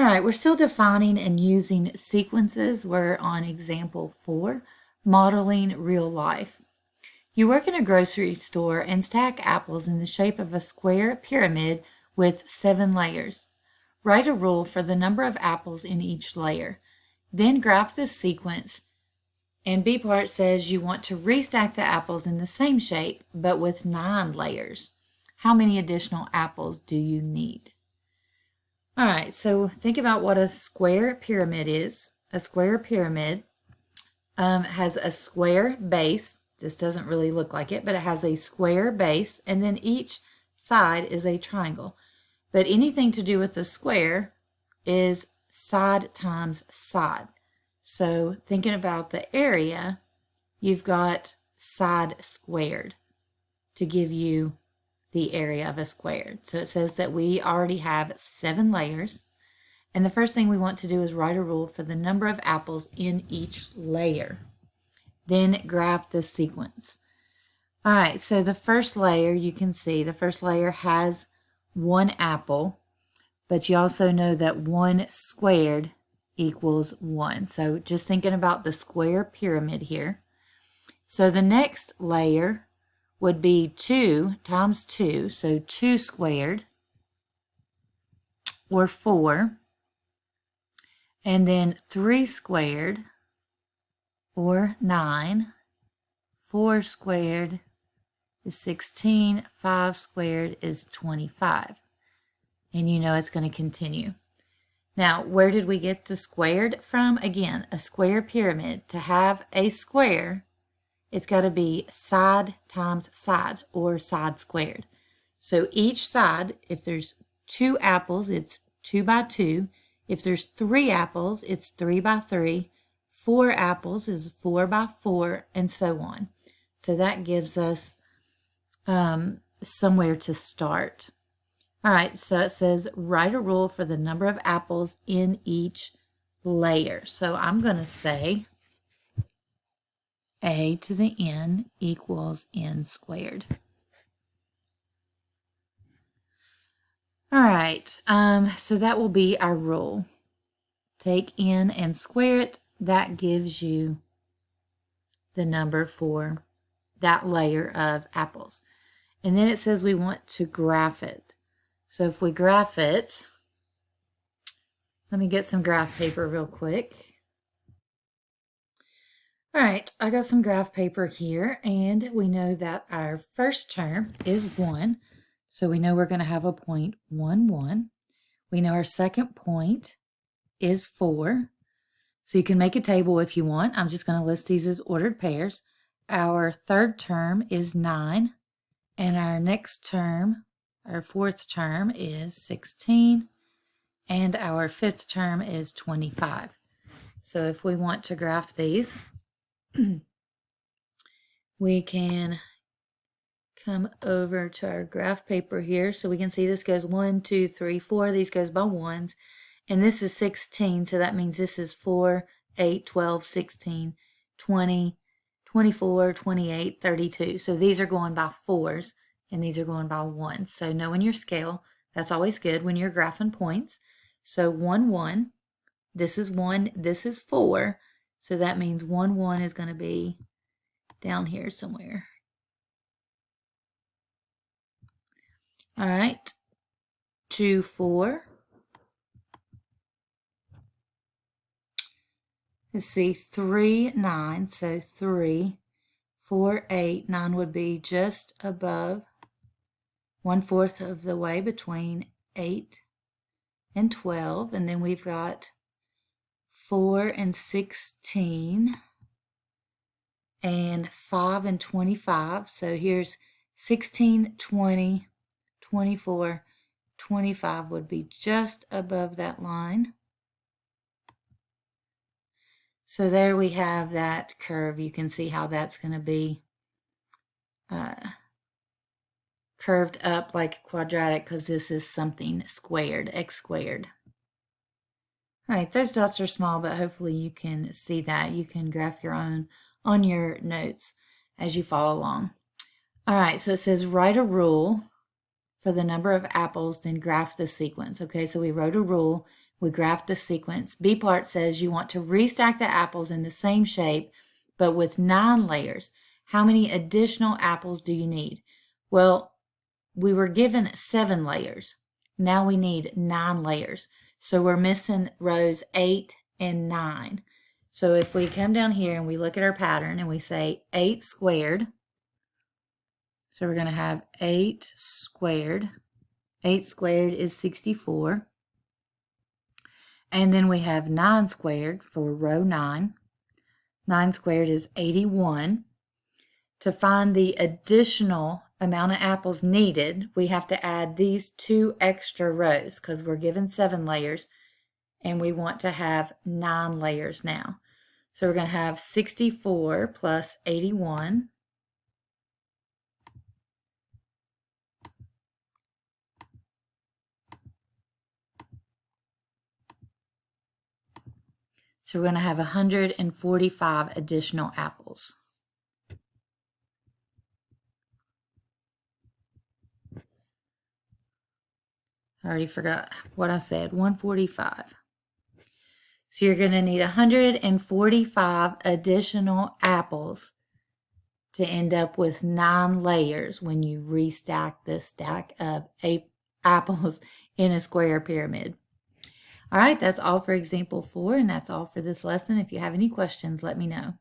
right, we're still defining and using sequences. We're on example 4, modeling real life. You work in a grocery store and stack apples in the shape of a square pyramid with 7 layers. Write a rule for the number of apples in each layer. Then graph this sequence. And B part says you want to restack the apples in the same shape, but with 9 layers. How many additional apples do you need? All right, so think about what a square pyramid is. A square pyramid has a square base. This doesn't really look like it, but it has a square base, and then each side is a triangle. But anything to do with a square is side times side. So thinking about the area, you've got side squared to give you the area of a square. So it says that we already have 7 layers. And the first thing we want to do is write a rule for the number of apples in each layer. Then graph the sequence. All right, so the first layer, you can see the first layer has 1 apple, but you also know that 1 squared equals 1. So just thinking about the square pyramid here. So the next layer would be 2 times 2, so 2 squared, or 4. And then 3 squared, or 9. 4 squared is 16. 5 squared is 25. And you know it's going to continue. Now, where did we get the squared from? Again, a square pyramid. To have a square, it's got to be side times side, or side squared. So each side, if there's 2 apples, it's 2 by 2. If there's 3 apples, it's 3 by 3. 4 apples is 4 by 4, and so on. So that gives us somewhere to start. All right, so it says write a rule for the number of apples in each layer. So I'm going to say a to the n equals n squared. All right, so that will be our rule. Take n and square it. That gives you the number for that layer of apples. And then it says we want to graph it. So if we graph it, let me get some graph paper real quick. All right, I got some graph paper here, and we know that our first term is 1. So we know we're going to have a point 1, 1. We know our second point is 4. So you can make a table if you want. I'm just going to list these as ordered pairs. Our third term is 9, and our next term, our fourth term, is 16, and our fifth term is 25. So if we want to graph these, we can come over to our graph paper here. So we can see this goes 1, 2, 3, 4. These goes by ones. And this is 16, so that means this is 4, 8, 12, 16, 20, 24, 28, 32. So these are going by 4s, and these are going by 1s. So knowing your scale, that's always good when you're graphing points. So 1, 1, this is 1, this is 4. So that means 1, 1 is going to be down here somewhere. All right, 2, 4. Let's see, 3, 9, so 3, 4, 8, 9 would be just above 1/4 of the way between 8 and 12. And then we've got 4 and 16, and 5 and 25. So here's 16, 20, 24, 25 would be just above that line. So there we have that curve. You can see how that's going to be curved up like a quadratic, because this is something squared, x squared. All right, those dots are small, but hopefully you can see that. You can graph your own on your notes as you follow along. All right, so it says write a rule for the number of apples, then graph the sequence. Okay, so we wrote a rule We graph the sequence. B part says you want to restack the apples in the same shape, but with 9 layers. How many additional apples do you need? Well, we were given 7 layers. Now we need 9 layers. So we're missing rows 8 and 9. So if we come down here and we look at our pattern and we say 8 squared, so we're going to have 8 squared. 8 squared is 64. And then we have 9 squared for row 9. 9 squared is 81. To find the additional amount of apples needed, we have to add these 2 extra rows because we're given 7 layers and we want to have 9 layers now. So we're going to have 64 plus 81. So we're going to have 145 additional apples. I already forgot what I said, 145. So you're going to need 145 additional apples to end up with 9 layers when you restack this stack of 8 apples in a square pyramid. All right, that's all for example 4, and that's all for this lesson. If you have any questions, let me know.